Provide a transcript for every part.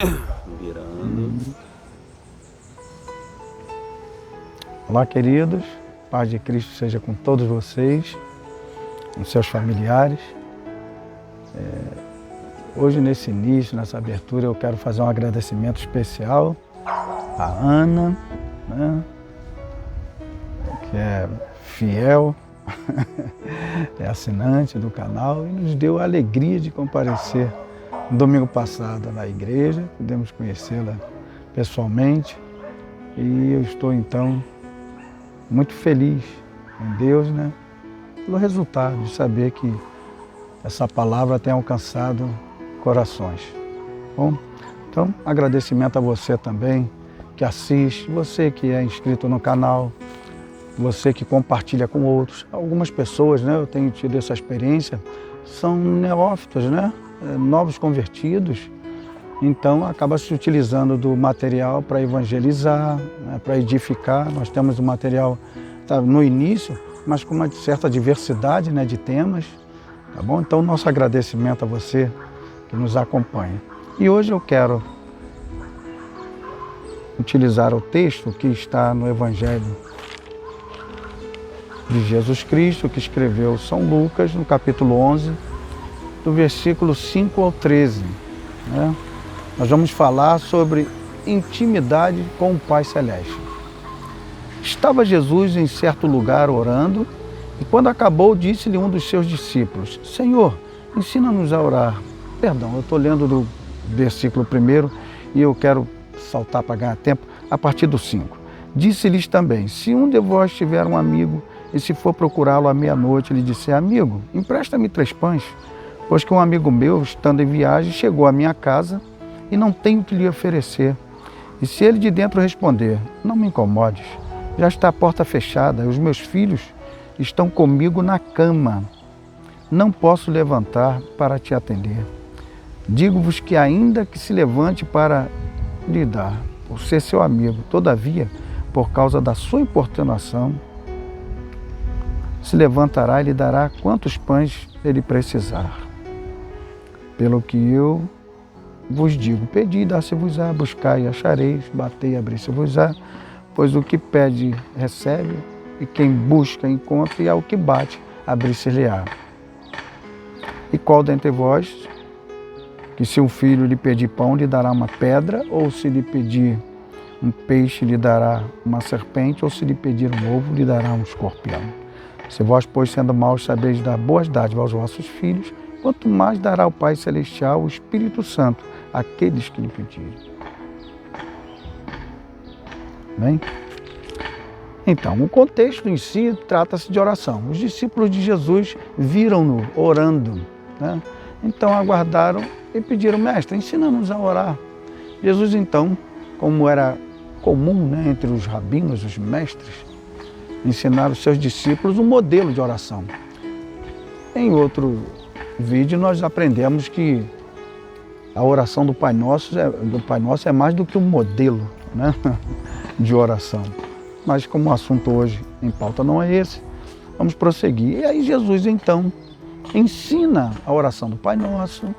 Virando. Olá, queridos. Paz de Cristo seja com todos vocês, com seus familiares. Hoje, nesse início, nessa abertura, eu quero fazer um agradecimento especial à Ana, né, que é fiel, é assinante do canal e nos deu a alegria de comparecer no domingo passado na igreja. Pudemos conhecê-la pessoalmente e eu estou, então, muito feliz em Deus, né, pelo resultado de saber que essa palavra tem alcançado corações. Bom, então, agradecimento a você também que assiste, você que é inscrito no canal, você que compartilha com outros. Algumas pessoas, né, eu tenho tido essa experiência, são neófitos, né, novos convertidos, então acaba se utilizando do material para evangelizar, né, para edificar. Nós temos o material no início, mas com uma certa diversidade, né, de temas, tá bom? Então, nosso agradecimento a você que nos acompanha. E hoje eu quero utilizar o texto que está no Evangelho de Jesus Cristo, que escreveu São Lucas, no capítulo 11, do versículo 5 ao 13. Né? Nós vamos falar sobre intimidade com o Pai Celeste. Estava Jesus em certo lugar orando, e quando acabou, disse-lhe um dos seus discípulos: Senhor, ensina-nos a orar. Perdão, eu estou lendo do versículo 1 e eu quero saltar para ganhar tempo a partir do 5. Disse-lhes também: se um de vós tiver um amigo, e se for procurá-lo à meia-noite, lhe disser: amigo, empresta-me 3 pães, pois que um amigo meu, estando em viagem, chegou à minha casa e não tenho o que lhe oferecer. E se ele de dentro responder: não me incomodes, já está a porta fechada, e os meus filhos estão comigo na cama, não posso levantar para te atender. Digo-vos que ainda que se levante para lhe dar, por ser seu amigo, todavia, por causa da sua importunação, se levantará e lhe dará quantos pães ele precisar. Pelo que eu vos digo: pedi e dá-se-vos-á, buscai e achareis, batei e abri-se-vos-á, pois o que pede recebe, e quem busca encontra, e ao que bate abrir-se-lhe-á. E qual dentre vós, que se um filho lhe pedir pão, lhe dará uma pedra, ou se lhe pedir um peixe, lhe dará uma serpente, ou se lhe pedir um ovo, lhe dará um escorpião? Se vós, pois, sendo maus, sabeis dar boas dádivas aos vossos filhos, quanto mais dará o Pai Celestial, o Espírito Santo, àqueles que lhe pedirem. Bem? Então, o contexto em si trata-se de oração. Os discípulos de Jesus viram-no orando, né? Então aguardaram e pediram: mestre, ensina-nos a orar. Jesus, então, como era comum, né, entre os rabinos, os mestres, ensinar os seus discípulos um modelo de oração. Em outro vídeo nós aprendemos que a oração do Pai Nosso é mais do que um modelo, né, de oração. Mas como o assunto hoje em pauta não é esse, vamos prosseguir. E aí Jesus, então, ensina a oração do Pai Nosso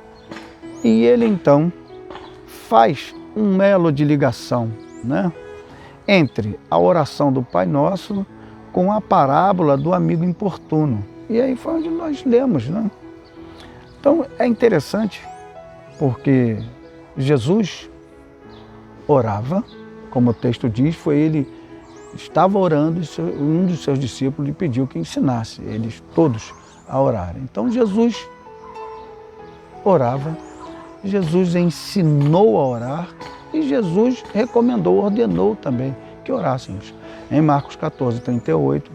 e ele, então, faz um elo de ligação, né, entre a oração do Pai Nosso com a parábola do amigo importuno. E aí foi onde nós lemos, né? Então é interessante porque Jesus orava, como o texto diz, ele estava orando e um dos seus discípulos lhe pediu que ensinasse eles todos a orar. Então Jesus orava, Jesus ensinou a orar e Jesus recomendou, ordenou também que orássemos. Em Marcos 14, 38,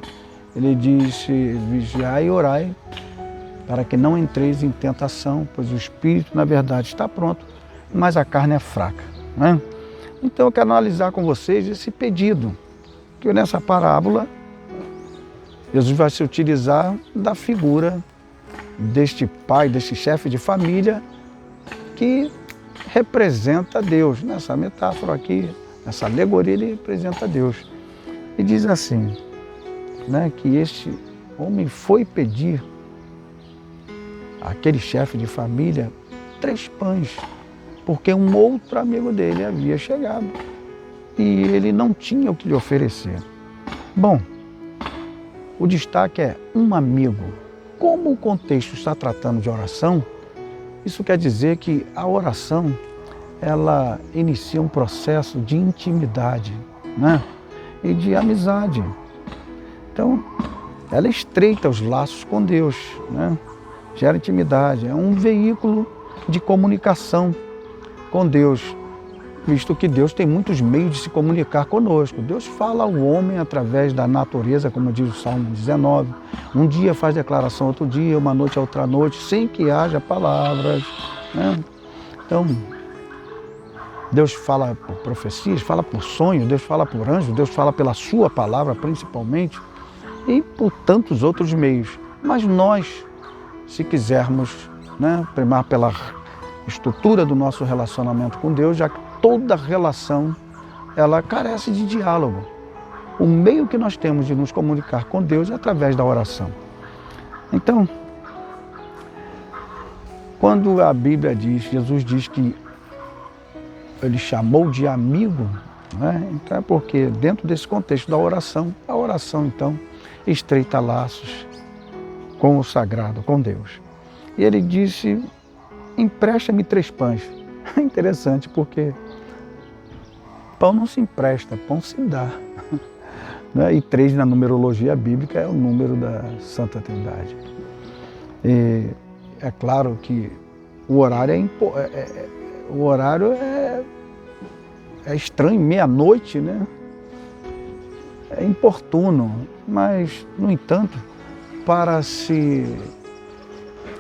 ele disse: vigiai e orai, para que não entreis em tentação, pois o espírito, na verdade, está pronto, mas a carne é fraca. Né? Então eu quero analisar com vocês esse pedido, que nessa parábola, Jesus vai se utilizar da figura deste pai, deste chefe de família, que representa Deus. Nessa metáfora aqui, nessa alegoria, ele representa Deus. E diz assim, né, que este homem foi pedir àquele chefe de família 3 pães porque um outro amigo dele havia chegado e ele não tinha o que lhe oferecer. Bom, o destaque é um amigo. Como o contexto está tratando de oração, isso quer dizer que a oração, ela inicia um processo de intimidade, né? E de amizade. Então, ela estreita os laços com Deus, né? Gera intimidade, é um veículo de comunicação com Deus, visto que Deus tem muitos meios de se comunicar conosco. Deus fala ao homem através da natureza, como diz o Salmo 19. Um dia faz declaração outro dia, uma noite a outra noite, sem que haja palavras, né? Então, Deus fala por profecias, fala por sonho, Deus fala por anjo, Deus fala pela sua palavra principalmente, e por tantos outros meios. Mas nós, se quisermos, né, primar pela estrutura do nosso relacionamento com Deus, já que toda relação ela carece de diálogo. O meio que nós temos de nos comunicar com Deus é através da oração. Então, quando a Bíblia diz, Jesus diz que ele chamou de amigo, né? Então é porque dentro desse contexto da oração, a oração então estreita laços com o sagrado, com Deus. E ele disse, empresta-me 3 pães. É interessante porque pão não se empresta, pão se dá. E 3 na numerologia bíblica é o número da Santa Trindade. E é claro que o horário é estranho, meia-noite, né? É importuno, mas, no entanto, para se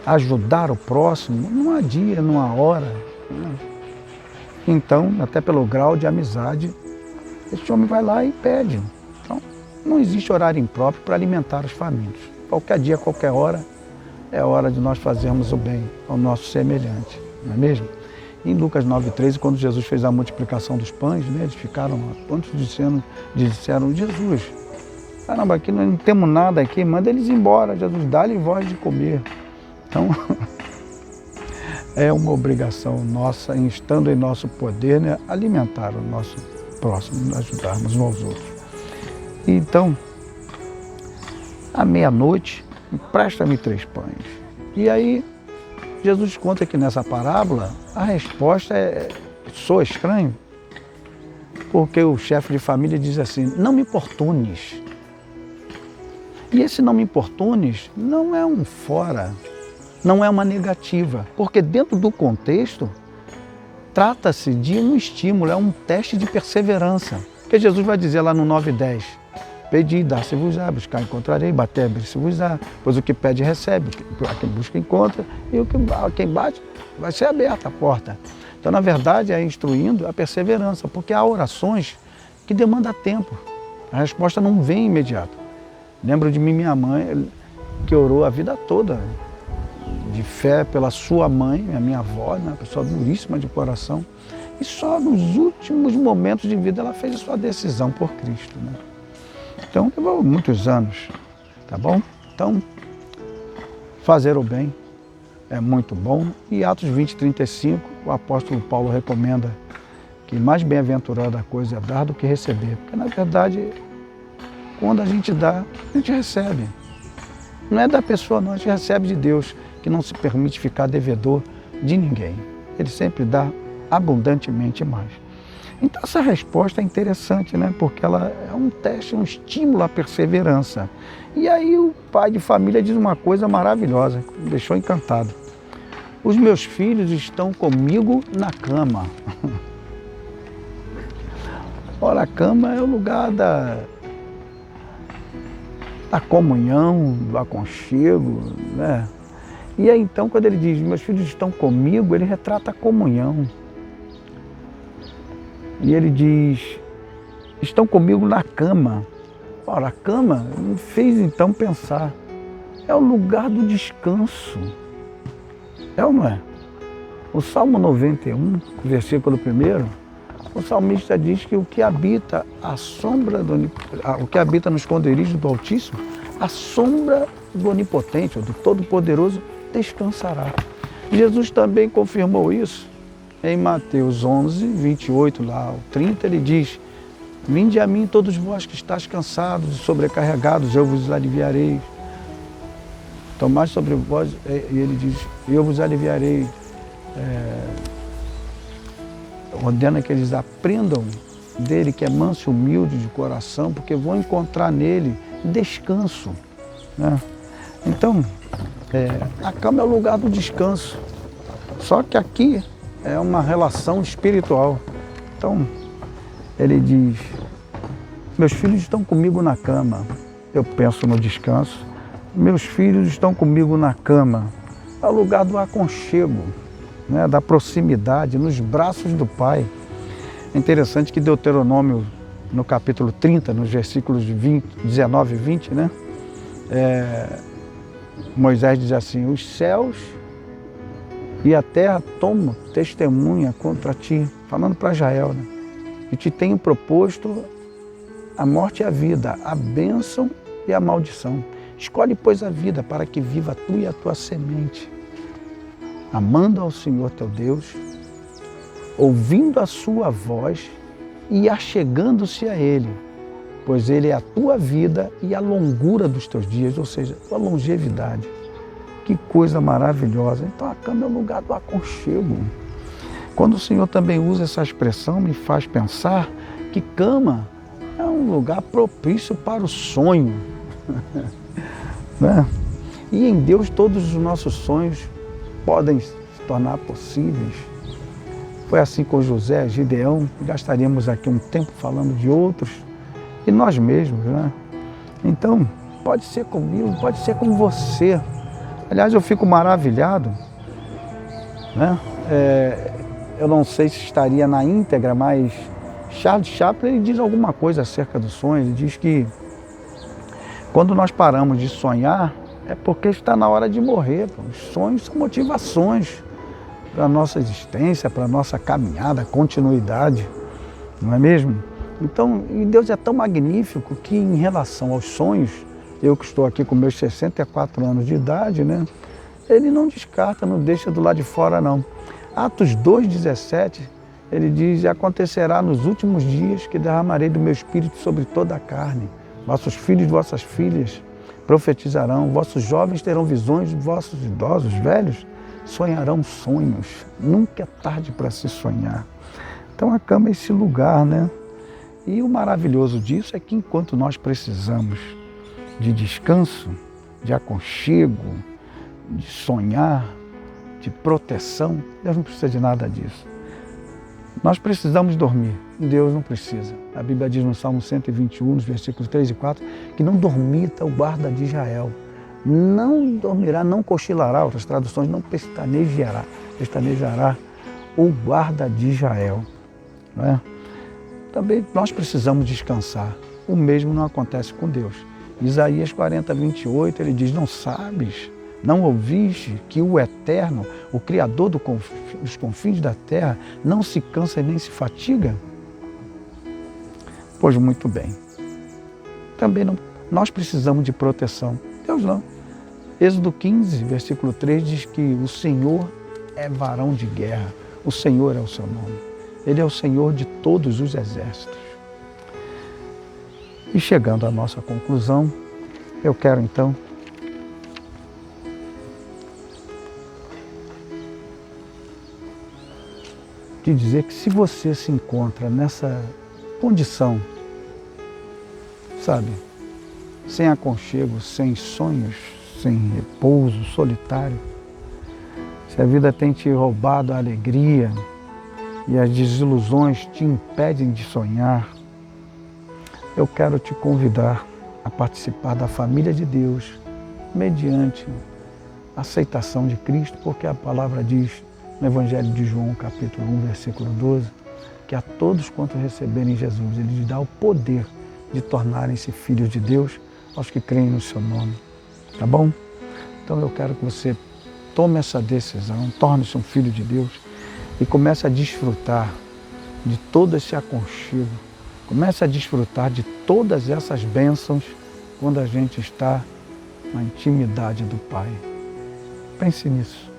ajudar o próximo, não há dia, não há hora, né? Então, até pelo grau de amizade, esse homem vai lá e pede. Então, não existe horário impróprio para alimentar os famintos. Qualquer dia, qualquer hora, é hora de nós fazermos o bem ao nosso semelhante, não é mesmo? Em Lucas 9,13, quando Jesus fez a multiplicação dos pães, né, eles ficaram quantos disseram, Jesus, caramba, aqui não temos nada aqui, manda eles embora, Jesus, dá-lhe voz de comer. Então, é uma obrigação nossa, estando em nosso poder, né, alimentar o nosso próximo, ajudarmos uns aos outros. Então, à meia-noite, empresta-me 3 pães. E aí, Jesus conta que nessa parábola, a resposta soa estranho, porque o chefe de família diz assim, não me importunes. E esse não me importunes não é um fora, não é uma negativa, porque dentro do contexto, trata-se de um estímulo, é um teste de perseverança. Porque Jesus vai dizer lá no 9:10, pedi, dá-se-vos-á, buscar, encontrarei, bater, abrir-se-vos-á, pois o que pede, recebe, a quem busca, encontra, e quem bate, vai ser aberta a porta. Então, na verdade, é instruindo a perseverança, porque há orações que demandam tempo, a resposta não vem imediato. Lembro de mim, minha mãe, que orou a vida toda, de fé pela sua mãe, a minha avó, uma pessoa duríssima de coração, e só nos últimos momentos de vida ela fez a sua decisão por Cristo, né? Então, levou muitos anos, tá bom? Então, fazer o bem é muito bom. E Atos 20:35, o apóstolo Paulo recomenda que mais bem-aventurada a coisa é dar do que receber. Porque, na verdade, quando a gente dá, a gente recebe. Não é da pessoa, não, a gente recebe de Deus, que não se permite ficar devedor de ninguém. Ele sempre dá abundantemente mais. Então essa resposta é interessante, né? Porque ela é um teste, um estímulo à perseverança. E aí o pai de família diz uma coisa maravilhosa, que me deixou encantado. Os meus filhos estão comigo na cama. Ora, a cama é o lugar da comunhão, do aconchego, né? E aí então quando ele diz, meus filhos estão comigo, ele retrata a comunhão. E ele diz, estão comigo na cama. Ora, a cama me fez então pensar, é o lugar do descanso. É ou não é? O Salmo 91, versículo 1, o salmista diz que o que habita o que habita no esconderijo do Altíssimo, a sombra do Onipotente, ou do Todo-Poderoso, descansará. Jesus também confirmou isso em Mateus 11, 28, lá, o 30, ele diz: vinde a mim todos vós que estáis cansados e sobrecarregados, eu vos aliviarei. Tomai sobre vós, e ele diz, eu vos aliviarei. Ordena que eles aprendam dele, que é manso e humilde de coração, porque vão encontrar nele descanso, né? Então, a cama é o lugar do descanso. Só que aqui é uma relação espiritual. Então, ele diz, meus filhos estão comigo na cama. Eu penso no descanso. Meus filhos estão comigo na cama. É o lugar do aconchego, né, da proximidade, nos braços do Pai. É interessante que Deuteronômio, no capítulo 30, nos versículos 19 e 20, né, Moisés diz assim, os céus e a terra tomam testemunha contra ti, falando para Israel, né, e te tenho proposto a morte e a vida, a bênção e a maldição. Escolhe, pois, a vida para que viva tu e a tua semente, amando ao Senhor teu Deus, ouvindo a sua voz e achegando-se a Ele, pois Ele é a tua vida e a longura dos teus dias, ou seja, a tua longevidade. Que coisa maravilhosa. Então a cama é o lugar do aconchego. Quando o Senhor também usa essa expressão, me faz pensar que cama é um lugar propício para o sonho. Né? E em Deus todos os nossos sonhos podem se tornar possíveis. Foi assim com José, Gideão, gastaríamos aqui um tempo falando de outros, e nós mesmos, né? Então, pode ser comigo, pode ser com você. Aliás, eu fico maravilhado, né? Eu não sei se estaria na íntegra, mas Charles Chaplin ele diz alguma coisa acerca do sonho. Ele diz que quando nós paramos de sonhar, é porque está na hora de morrer. Os sonhos são motivações para a nossa existência, para a nossa caminhada, continuidade, não é mesmo? Então, e Deus é tão magnífico que em relação aos sonhos, eu que estou aqui com meus 64 anos de idade, né? Ele não descarta, não deixa do lado de fora, não. Atos 2,17, ele diz, acontecerá nos últimos dias que derramarei do meu espírito sobre toda a carne. Vossos filhos e vossas filhas profetizarão, vossos jovens terão visões, vossos idosos, velhos, sonharão sonhos. Nunca é tarde para se sonhar. Então a cama é esse lugar, né? E o maravilhoso disso é que enquanto nós precisamos de descanso, de aconchego, de sonhar, de proteção, Deus não precisa de nada disso. Nós precisamos dormir, Deus não precisa. A Bíblia diz no Salmo 121, nos versículos 3 e 4, que não dormita o guarda de Israel. Não dormirá, não cochilará, outras traduções, não pestanejará o guarda de Israel. Não é? Também nós precisamos descansar. O mesmo não acontece com Deus. Isaías 40, 28, ele diz, não sabes, não ouviste que o Eterno, o Criador dos confins da terra, não se cansa e nem se fatiga? Pois muito bem. Também não, nós precisamos de proteção. Deus não. Êxodo 15, versículo 3 diz que o Senhor é varão de guerra. O Senhor é o seu nome. Ele é o Senhor de todos os exércitos. E chegando à nossa conclusão, eu quero então te dizer que se você se encontra nessa condição, sabe, sem aconchego, sem sonhos, sem repouso, solitário, se a vida tem te roubado a alegria e as desilusões te impedem de sonhar, eu quero te convidar a participar da família de Deus mediante a aceitação de Cristo, porque a palavra diz no Evangelho de João, capítulo 1, versículo 12, que a todos quanto receberem Jesus, Ele lhes dá o poder de tornarem-se filhos de Deus aos que creem no seu nome. Tá bom? Então eu quero que você tome essa decisão, torne-se um filho de Deus e comece a desfrutar de todo esse aconchego, comece a desfrutar de todas essas bênçãos quando a gente está na intimidade do Pai. Pense nisso.